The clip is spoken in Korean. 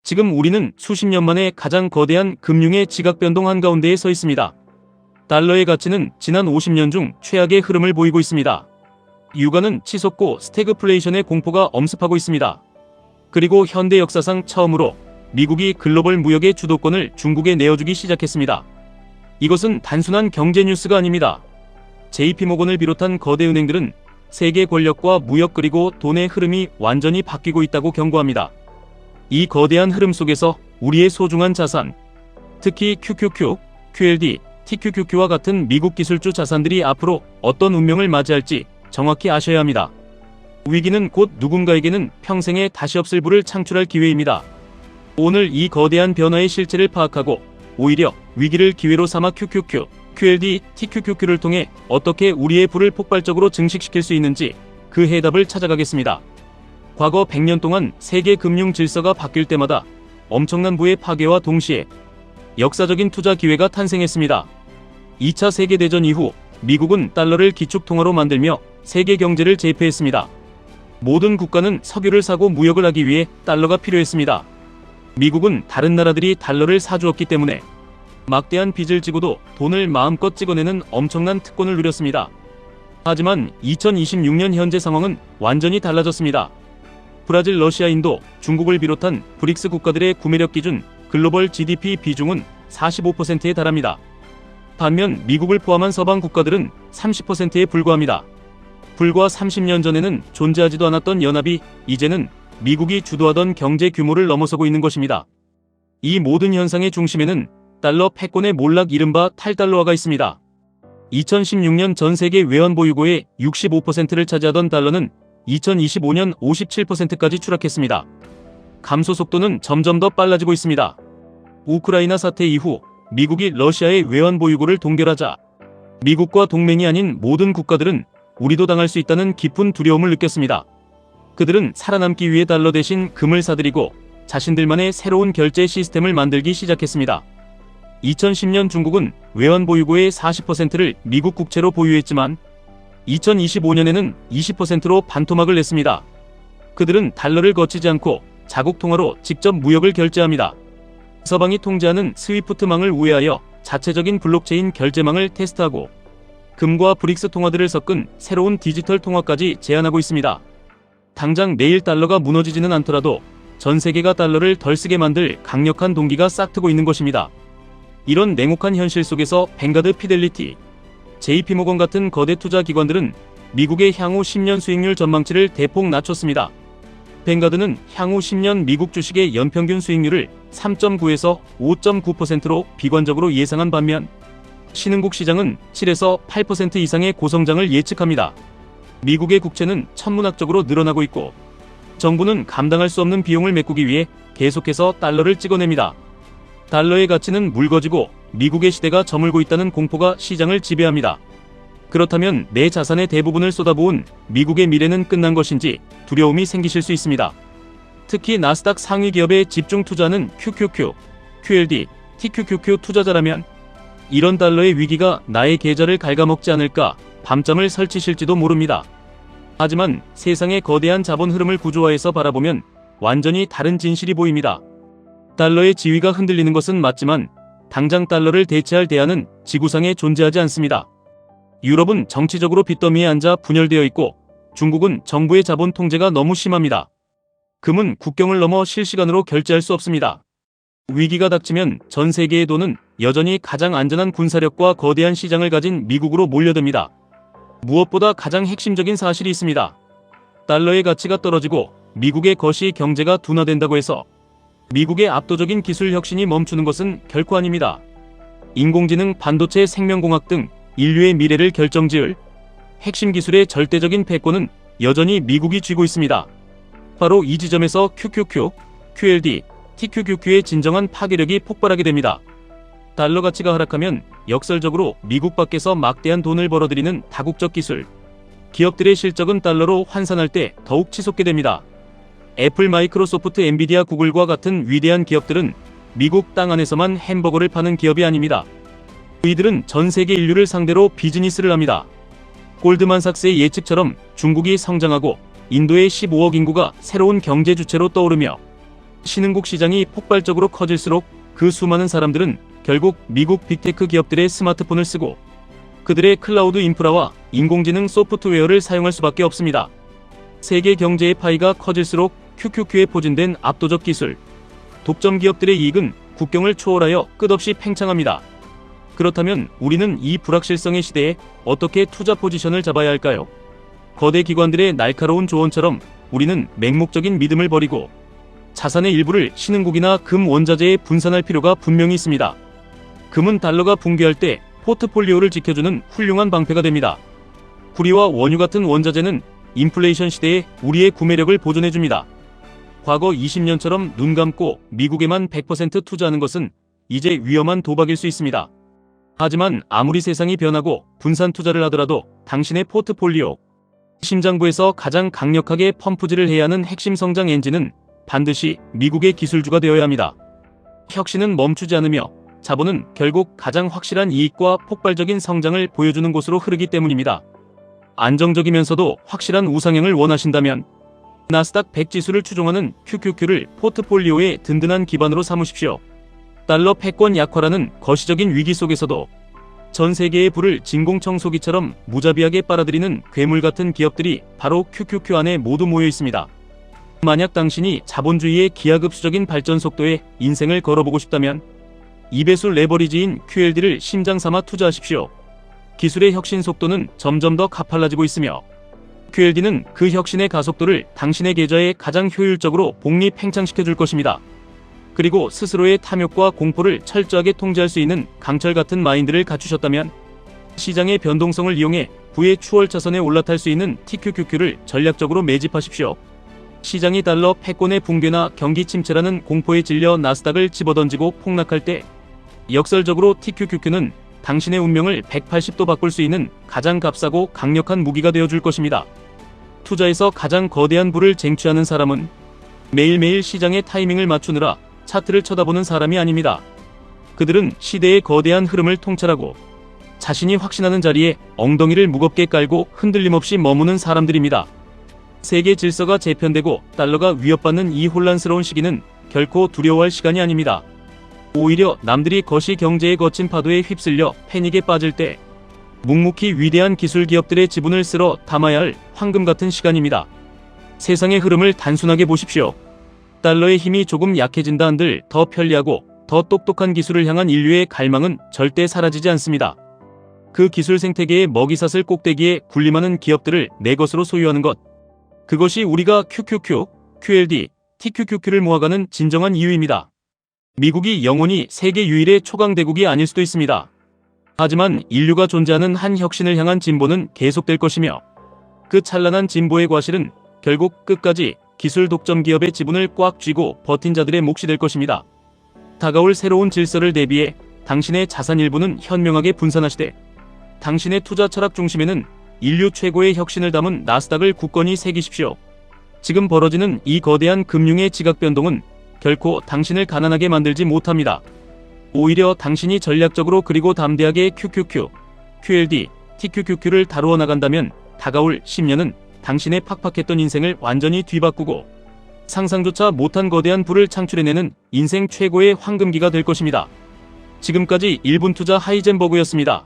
지금 우리는 수십 년 만에 가장 거대한 금융의 지각 변동 한가운데에 서 있습니다. 달러의 가치는 지난 50년 중 최악의 흐름을 보이고 있습니다. 유가는 치솟고 스태그플레이션의 공포가 엄습하고 있습니다. 그리고 현대 역사상 처음으로 미국이 글로벌 무역의 주도권을 중국에 내어주기 시작했습니다. 이것은 단순한 경제 뉴스가 아닙니다. JP모건을 비롯한 거대 은행들은 세계 권력과 무역 그리고 돈의 흐름이 완전히 바뀌고 있다고 경고합니다. 이 거대한 흐름 속에서 우리의 소중한 자산, 특히 QQQ, QLD, TQQQ와 같은 미국 기술주 자산들이 앞으로 어떤 운명을 맞이할지 정확히 아셔야 합니다. 위기는 곧 누군가에게는 평생에 다시 없을 부를 창출할 기회입니다. 오늘 이 거대한 변화의 실체를 파악하고 오히려 위기를 기회로 삼아 QQQ, QLD, TQQQ를 통해 어떻게 우리의 부를 폭발적으로 증식시킬 수 있는지 그 해답을 찾아가겠습니다. 과거 100년 동안 세계 금융 질서가 바뀔 때마다 엄청난 부의 파괴와 동시에 역사적인 투자 기회가 탄생했습니다. 2차 세계대전 이후 미국은 달러를 기축통화로 만들며 세계 경제를 제패했습니다. 모든 국가는 석유를 사고 무역을 하기 위해 달러가 필요했습니다. 미국은 다른 나라들이 달러를 사주었기 때문에 막대한 빚을 지고도 돈을 마음껏 찍어내는 엄청난 특권을 누렸습니다. 하지만 2026년 현재 상황은 완전히 달라졌습니다. 브라질, 러시아, 인도, 중국을 비롯한 브릭스 국가들의 구매력 기준 글로벌 GDP 비중은 45%에 달합니다. 반면 미국을 포함한 서방 국가들은 30%에 불과합니다. 불과 30년 전에는 존재하지도 않았던 연합이 이제는 미국이 주도하던 경제 규모를 넘어서고 있는 것입니다. 이 모든 현상의 중심에는 달러 패권의 몰락 이른바 탈달러화가 있습니다. 2016년 전 세계 외환 보유고의 65%를 차지하던 달러는 2025년 57%까지 추락했습니다. 감소 속도는 점점 더 빨라지고 있습니다. 우크라이나 사태 이후 미국이 러시아의 외환 보유고를 동결하자 미국과 동맹이 아닌 모든 국가들은 우리도 당할 수 있다는 깊은 두려움을 느꼈습니다. 그들은 살아남기 위해 달러 대신 금을 사들이고 자신들만의 새로운 결제 시스템을 만들기 시작했습니다. 2010년 중국은 외환 보유고의 40%를 미국 국채로 보유했지만 2025년에는 20%로 반토막을 냈습니다. 그들은 달러를 거치지 않고 자국 통화로 직접 무역을 결제합니다. 서방이 통제하는 스위프트망을 우회하여 자체적인 블록체인 결제망을 테스트하고 금과 브릭스 통화들을 섞은 새로운 디지털 통화까지 제안하고 있습니다. 당장 내일 달러가 무너지지는 않더라도 전 세계가 달러를 덜 쓰게 만들 강력한 동기가 싹트고 있는 것입니다. 이런 냉혹한 현실 속에서 뱅가드, 피델리티, JP모건 같은 거대 투자 기관들은 미국의 향후 10년 수익률 전망치를 대폭 낮췄습니다. 뱅가드는 향후 10년 미국 주식의 연평균 수익률을 3.9에서 5.9%로 비관적으로 예상한 반면 신흥국 시장은 7에서 8% 이상의 고성장을 예측합니다. 미국의 국채는 천문학적으로 늘어나고 있고 정부는 감당할 수 없는 비용을 메꾸기 위해 계속해서 달러를 찍어냅니다. 달러의 가치는 묽어지고 미국의 시대가 저물고 있다는 공포가 시장을 지배합니다. 그렇다면 내 자산의 대부분을 쏟아부은 미국의 미래는 끝난 것인지 두려움이 생기실 수 있습니다. 특히 나스닥 상위 기업에 집중 투자하는 QQQ, QLD, TQQQ 투자자라면 이런 달러의 위기가 나의 계좌를 갉아먹지 않을까 밤잠을 설치실지도 모릅니다. 하지만 세상의 거대한 자본 흐름을 구조화해서 바라보면 완전히 다른 진실이 보입니다. 달러의 지위가 흔들리는 것은 맞지만 당장 달러를 대체할 대안은 지구상에 존재하지 않습니다. 유럽은 정치적으로 빚더미에 앉아 분열되어 있고 중국은 정부의 자본 통제가 너무 심합니다. 금은 국경을 넘어 실시간으로 결제할 수 없습니다. 위기가 닥치면 전 세계의 돈은 여전히 가장 안전한 군사력과 거대한 시장을 가진 미국으로 몰려듭니다. 무엇보다 가장 핵심적인 사실이 있습니다. 달러의 가치가 떨어지고 미국의 거시 경제가 둔화된다고 해서 미국의 압도적인 기술 혁신이 멈추는 것은 결코 아닙니다. 인공지능, 반도체, 생명공학 등 인류의 미래를 결정지을 핵심 기술의 절대적인 패권은 여전히 미국이 쥐고 있습니다. 바로 이 지점에서 QQQ, QLD, TQQQ의 진정한 파괴력이 폭발하게 됩니다. 달러 가치가 하락하면 역설적으로 미국 밖에서 막대한 돈을 벌어들이는 다국적 기술 기업들의 실적은 달러로 환산할 때 더욱 치솟게 됩니다. 애플, 마이크로소프트, 엔비디아, 구글과 같은 위대한 기업들은 미국 땅 안에서만 햄버거를 파는 기업이 아닙니다. 이들은 전 세계 인류를 상대로 비즈니스를 합니다. 골드만삭스의 예측처럼 중국이 성장하고 인도의 15억 인구가 새로운 경제 주체로 떠오르며 신흥국 시장이 폭발적으로 커질수록 그 수많은 사람들은 결국 미국 빅테크 기업들의 스마트폰을 쓰고 그들의 클라우드 인프라와 인공지능 소프트웨어를 사용할 수밖에 없습니다. 세계 경제의 파이가 커질수록 QQQ에 포진된 압도적 기술, 독점 기업들의 이익은 국경을 초월하여 끝없이 팽창합니다. 그렇다면 우리는 이 불확실성의 시대에 어떻게 투자 포지션을 잡아야 할까요? 거대 기관들의 날카로운 조언처럼 우리는 맹목적인 믿음을 버리고 자산의 일부를 신흥국이나 금 원자재에 분산할 필요가 분명히 있습니다. 금은 달러가 붕괴할 때 포트폴리오를 지켜주는 훌륭한 방패가 됩니다. 구리와 원유 같은 원자재는 인플레이션 시대에 우리의 구매력을 보존해줍니다. 과거 20년처럼 눈 감고 미국에만 100% 투자하는 것은 이제 위험한 도박일 수 있습니다. 하지만 아무리 세상이 변하고 분산 투자를 하더라도 당신의 포트폴리오, 심장부에서 가장 강력하게 펌프질을 해야 하는 핵심 성장 엔진은 반드시 미국의 기술주가 되어야 합니다. 혁신은 멈추지 않으며 자본은 결국 가장 확실한 이익과 폭발적인 성장을 보여주는 곳으로 흐르기 때문입니다. 안정적이면서도 확실한 우상향을 원하신다면 나스닥 100 지수를 추종하는 QQQ를 포트폴리오의 든든한 기반으로 삼으십시오. 달러 패권 약화라는 거시적인 위기 속에서도 전 세계의 부를 진공청소기처럼 무자비하게 빨아들이는 괴물 같은 기업들이 바로 QQQ 안에 모두 모여 있습니다. 만약 당신이 자본주의의 기하급수적인 발전 속도에 인생을 걸어보고 싶다면 2배수 레버리지인 QLD를 심장 삼아 투자하십시오. 기술의 혁신 속도는 점점 더 가팔라지고 있으며 QLD는 그 혁신의 가속도를 당신의 계좌에 가장 효율적으로 복리 팽창시켜줄 것입니다. 그리고 스스로의 탐욕과 공포를 철저하게 통제할 수 있는 강철 같은 마인드를 갖추셨다면 시장의 변동성을 이용해 부의 추월 차선에 올라탈 수 있는 TQQQ를 전략적으로 매집하십시오. 시장이 달러 패권의 붕괴나 경기 침체라는 공포에 질려 나스닥을 집어던지고 폭락할 때 역설적으로 TQQQ는 당신의 운명을 180도 바꿀 수 있는 가장 값싸고 강력한 무기가 되어줄 것입니다. 투자에서 가장 거대한 부를 쟁취하는 사람은 매일매일 시장의 타이밍을 맞추느라 차트를 쳐다보는 사람이 아닙니다. 그들은 시대의 거대한 흐름을 통찰하고 자신이 확신하는 자리에 엉덩이를 무겁게 깔고 흔들림 없이 머무는 사람들입니다. 세계 질서가 재편되고 달러가 위협받는 이 혼란스러운 시기는 결코 두려워할 시간이 아닙니다. 오히려 남들이 거시 경제의 거친 파도에 휩쓸려 패닉에 빠질 때 묵묵히 위대한 기술 기업들의 지분을 쓸어 담아야 할 황금 같은 시간입니다. 세상의 흐름을 단순하게 보십시오. 달러의 힘이 조금 약해진다 한들 더 편리하고 더 똑똑한 기술을 향한 인류의 갈망은 절대 사라지지 않습니다. 그 기술 생태계의 먹이사슬 꼭대기에 군림하는 기업들을 내 것으로 소유하는 것. 그것이 우리가 QQQ, QLD, TQQQ를 모아가는 진정한 이유입니다. 미국이 영원히 세계 유일의 초강대국이 아닐 수도 있습니다. 하지만 인류가 존재하는 한 혁신을 향한 진보는 계속될 것이며 그 찬란한 진보의 과실은 결국 끝까지 기술 독점 기업의 지분을 꽉 쥐고 버틴 자들의 몫이 될 것입니다. 다가올 새로운 질서를 대비해 당신의 자산 일부는 현명하게 분산하시되 당신의 투자 철학 중심에는 인류 최고의 혁신을 담은 나스닥을 굳건히 새기십시오. 지금 벌어지는 이 거대한 금융의 지각 변동은 결코 당신을 가난하게 만들지 못합니다. 오히려 당신이 전략적으로 그리고 담대하게 QQQ, QLD, TQQQ를 다루어 나간다면 다가올 10년은 당신의 팍팍했던 인생을 완전히 뒤바꾸고 상상조차 못한 거대한 부를 창출해내는 인생 최고의 황금기가 될 것입니다. 지금까지 1분 투자 하이젠버그였습니다.